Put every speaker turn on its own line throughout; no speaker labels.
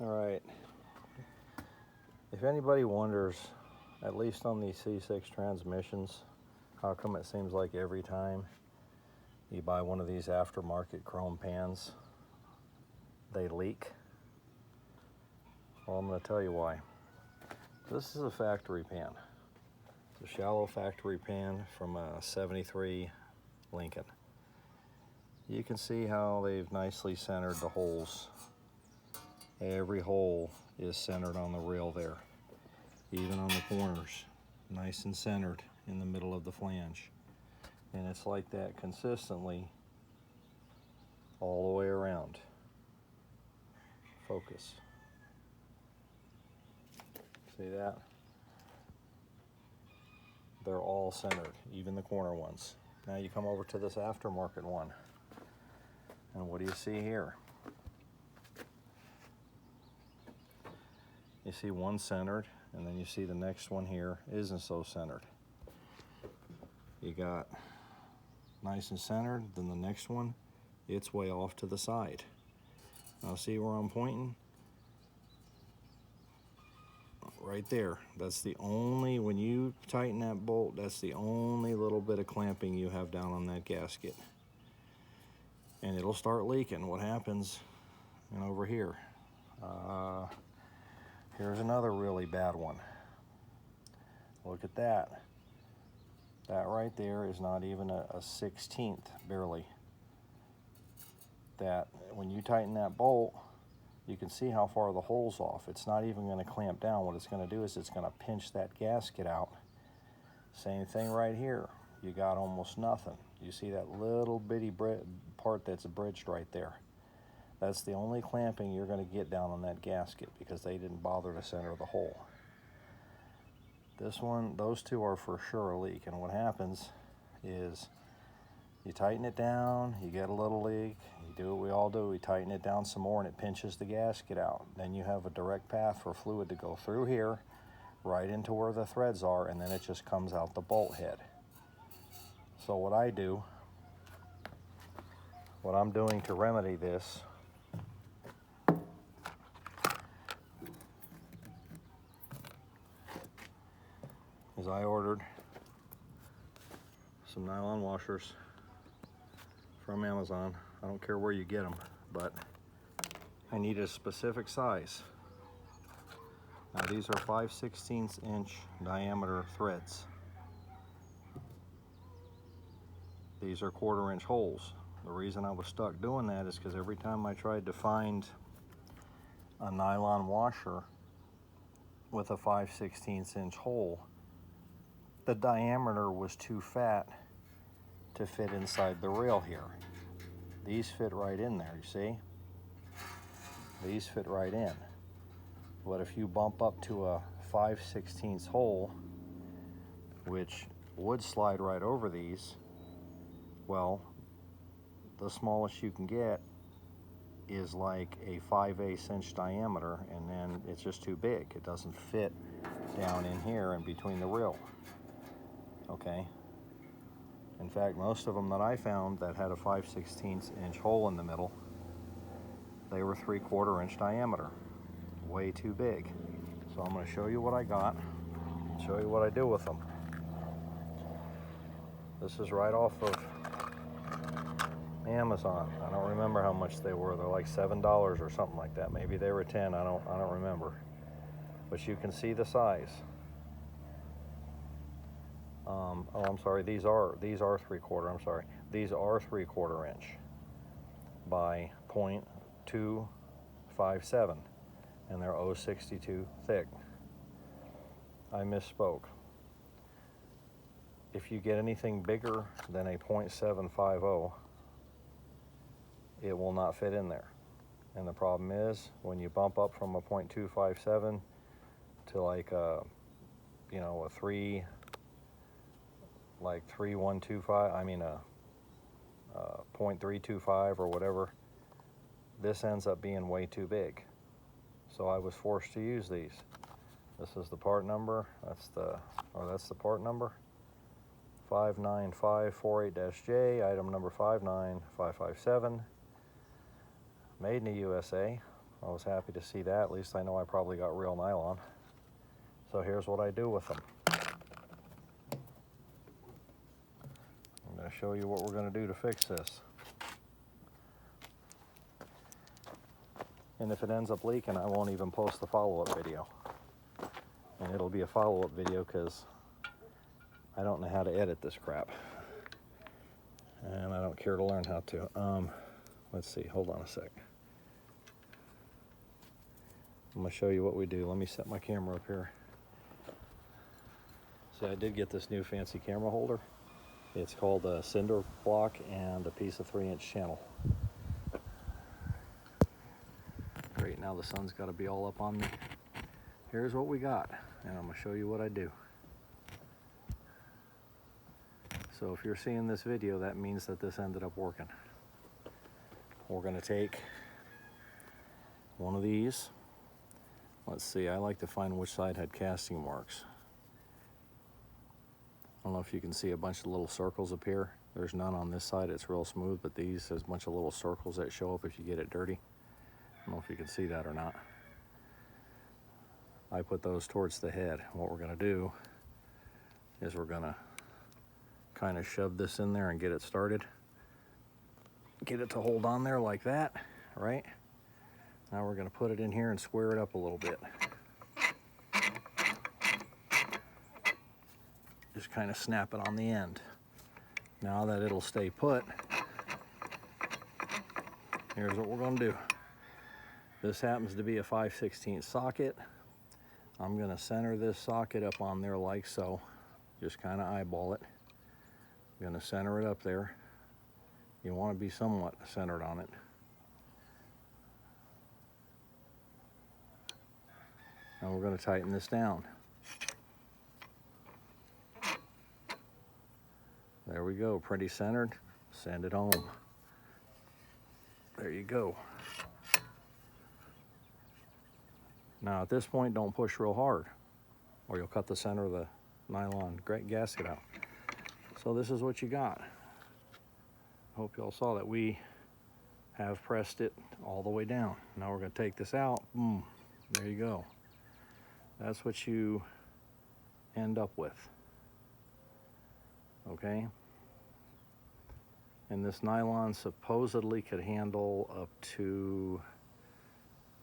All right. If anybody wonders, at least on these C6 transmissions, how come it seems like every time you buy one of these aftermarket chrome pans, they leak? Well, I'm going to tell you why. This is a factory pan. It's a shallow factory pan from a 73 Lincoln. You can see how they've nicely centered the holes. Every hole is centered on the rail there, even on the corners, nice and centered in the middle of the flange. And it's like that consistently all the way around. Focus. See that? They're all centered, even the corner ones. Now you come over to this aftermarket one, and what do you see here? You see one centered, and then you see the next one here isn't so centered. You got nice and centered, then the next one, it's way off to the side. Now see where I'm pointing? Right there. That's the only, when you tighten that bolt, that's the only little bit of clamping you have down on that gasket. And it'll start leaking. What happens? And over here. Here's another really bad one. Look at that. That right there is not even a 16th, barely. That, when you tighten that bolt, you can see how far the hole's off. It's not even going to clamp down. What it's going to do is it's going to pinch that gasket out. Same thing right here. You got almost nothing. You see that little bitty part that's bridged right there. That's the only clamping you're going to get down on that gasket because they didn't bother to center the hole. This one, those two are for sure a leak. And what happens is you tighten it down, you get a little leak, you do what we all do, we tighten it down some more and it pinches the gasket out. Then you have a direct path for fluid to go through here, right into where the threads are, and then it just comes out the bolt head. So what I do, what I'm doing to remedy this, is I ordered some nylon washers from Amazon. I don't care where you get them, but I need a specific size. Now these are 5/16 inch diameter threads. These are 1/4 inch holes. The reason I was stuck doing that is because every time I tried to find a nylon washer with a 5/16 inch hole, the diameter was too fat to fit inside the rail here. These fit right in there, you see? These fit right in. But if you bump up to a 5/16 hole, which would slide right over these, well, the smallest you can get is like a 5/8 inch diameter, and then it's just too big. It doesn't fit down in here and between the rail. Okay? In fact, most of them that I found that had a 5/16 inch hole in the middle, they were 3/4 inch diameter. Way too big. So I'm going to show you what I got, show you what I do with them. This is right off of Amazon. I don't remember how much they were. They're like $7 or something like that. Maybe they were 10. I don't remember. But you can see the size. Oh, I'm sorry. These are 3/4. I'm sorry. These are 3/4 inch by 0.257, and they're 0.62 thick. I misspoke. If you get anything bigger than a 0.750, it will not fit in there. And the problem is when you bump up from a 0.257 to like a 3.125, I mean a 0.325 or whatever, this ends up being way too big. So I was forced to use these. This is the part number. That's the part number. 59548-J, item number 59557. Made in the USA. I was happy to see that. At least I know I probably got real nylon. So here's what I do with them. I'm going to show you what we're going to do to fix this. And if it ends up leaking, I won't even post the follow-up video. And it'll be a follow-up video because I don't know how to edit this crap. And I don't care to learn how to. Let's see, hold on a sec. I'm going to show you what we do. Let me set my camera up here. See, I did get this new fancy camera holder. It's called a cinder block and a piece of 3-inch channel. Great, now the sun's got to be all up on me. Here's what we got, and I'm going to show you what I do. So if you're seeing this video, that means that this ended up working. We're going to take one of these. Let's see, I like to find which side had casting marks. I don't know if you can see a bunch of little circles up here. There's none on this side, it's real smooth, but these, there's a bunch of little circles that show up if you get it dirty. I don't know if you can see that or not. I put those towards the head. What we're gonna do is we're gonna kind of shove this in there and get it started. Get it to hold on there like that, right? Now we're gonna put it in here and square it up a little bit. Just kind of snap it on the end. Now that it'll stay put, here's what we're gonna do. This happens to be a 5/16 socket. I'm gonna center this socket up on there like so. Just kind of eyeball it. I'm gonna center it up there. You want to be somewhat centered on it. Now we're gonna tighten this down. There we go, pretty centered. Send it home. There you go. Now at this point, don't push real hard or you'll cut the center of the nylon gasket out. So this is what you got. Hope y'all saw that we have pressed it all the way down. Now we're gonna take this out. Boom, there you go. That's what you end up with. Okay? And this nylon supposedly could handle up to,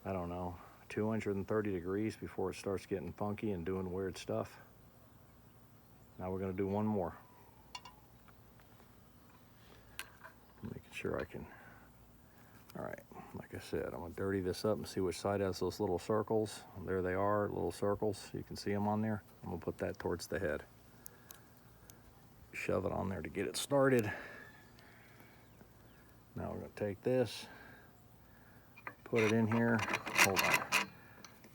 I don't know, 230 degrees before it starts getting funky and doing weird stuff. Now we're going to do one more. Making sure I can. All right, like I said, I'm going to dirty this up and see which side has those little circles. There they are, little circles. You can see them on there. I'm going to put that towards the head. Shove it on there to get it started. Now we're going to take this, put it in here. Hold on.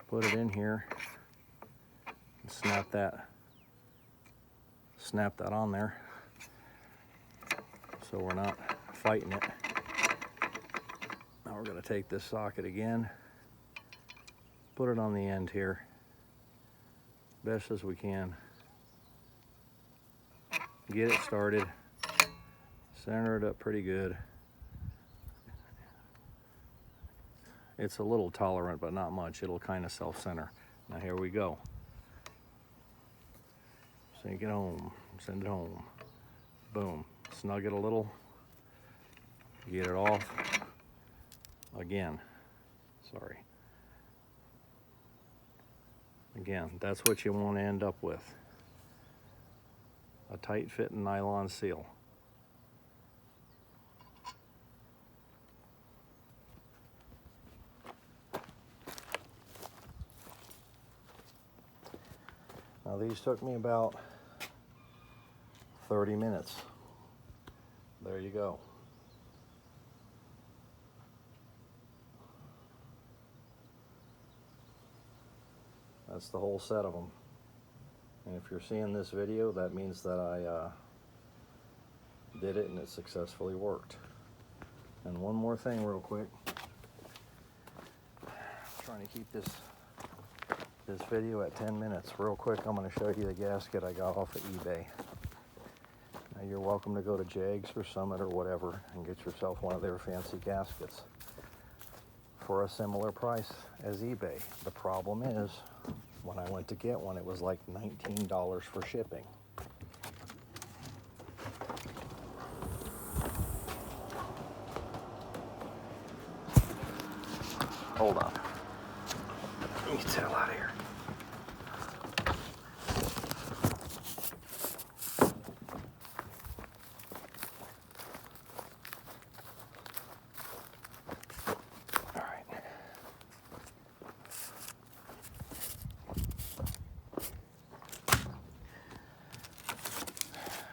Put it in here and snap that on there so we're not fighting it. Now we're going to take this socket again, put it on the end here best as we can, get it started, center it up pretty good. It's a little tolerant, but not much. It'll kind of self-center. Now here we go. Sink it home, send it home. Boom, snug it a little, get it off. Again, sorry. Again, that's what you want to end up with. A tight fitting nylon seal. Now these took me about 30 minutes. There you go. That's the whole set of them. And if you're seeing this video, that means that I did it and it successfully worked. And one more thing real quick. I'm trying to keep this video at 10 minutes. Real quick, I'm going to show you the gasket I got off of eBay. Now you're welcome to go to Jags or Summit or whatever and get yourself one of their fancy gaskets. for a similar price as eBay. The problem is, when I went to get one, it was like $19 for shipping. Hold on. Let me get the hell out of here. All right.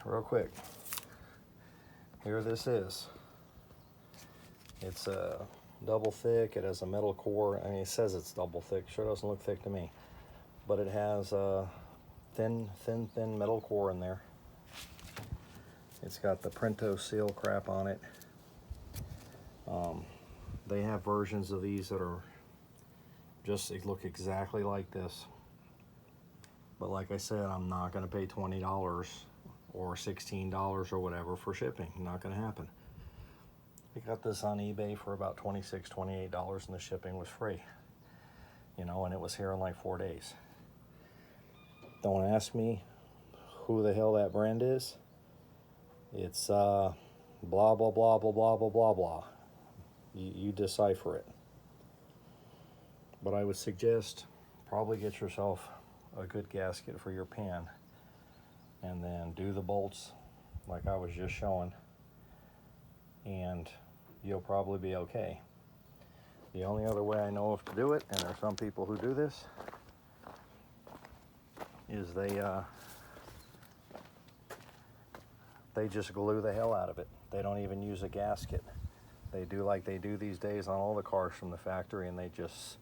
Real quick. Here this is. It's a double thick. It has a metal core. I mean, it says it's double thick. Sure doesn't look thick to me. But it has a thin metal core in there. It's got the Printo seal crap on it. They have versions of these that are just, they look exactly like this. But like I said, I'm not going to pay $20 or $16 or whatever for shipping. Not going to happen. I got this on eBay for about $26, $28, and the shipping was free. You know, and it was here in like 4 days. Don't ask me who the hell that brand is. It's blah, blah, blah, blah, blah, blah, blah, blah. You decipher it. But I would suggest probably get yourself a good gasket for your pan. And then do the bolts like I was just showing. And you'll probably be okay. The only other way I know of to do it, and there are some people who do this, is they just glue the hell out of it. They don't even use a gasket. They do like they do these days on all the cars from the factory, and they just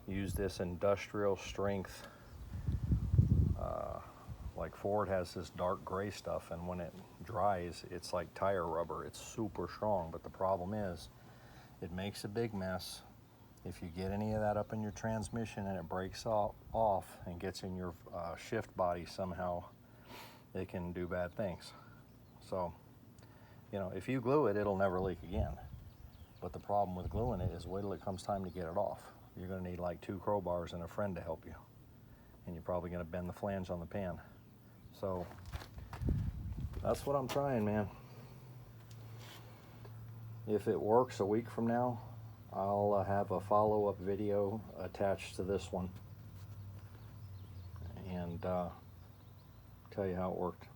use this industrial strength. Like Ford has this dark gray stuff, and when it dries, it's like tire rubber. It's super strong, but the problem is it makes a big mess. If you get any of that up in your transmission and it breaks off and gets in your shift body somehow, it can do bad things. So, you know, if you glue it, it'll never leak again. But the problem with gluing it is wait till it comes time to get it off. You're going to need like 2 crowbars and a friend to help you. And you're probably going to bend the flange on the pan. So that's what I'm trying, man. If it works a week from now, I'll have a follow-up video attached to this one and tell you how it worked.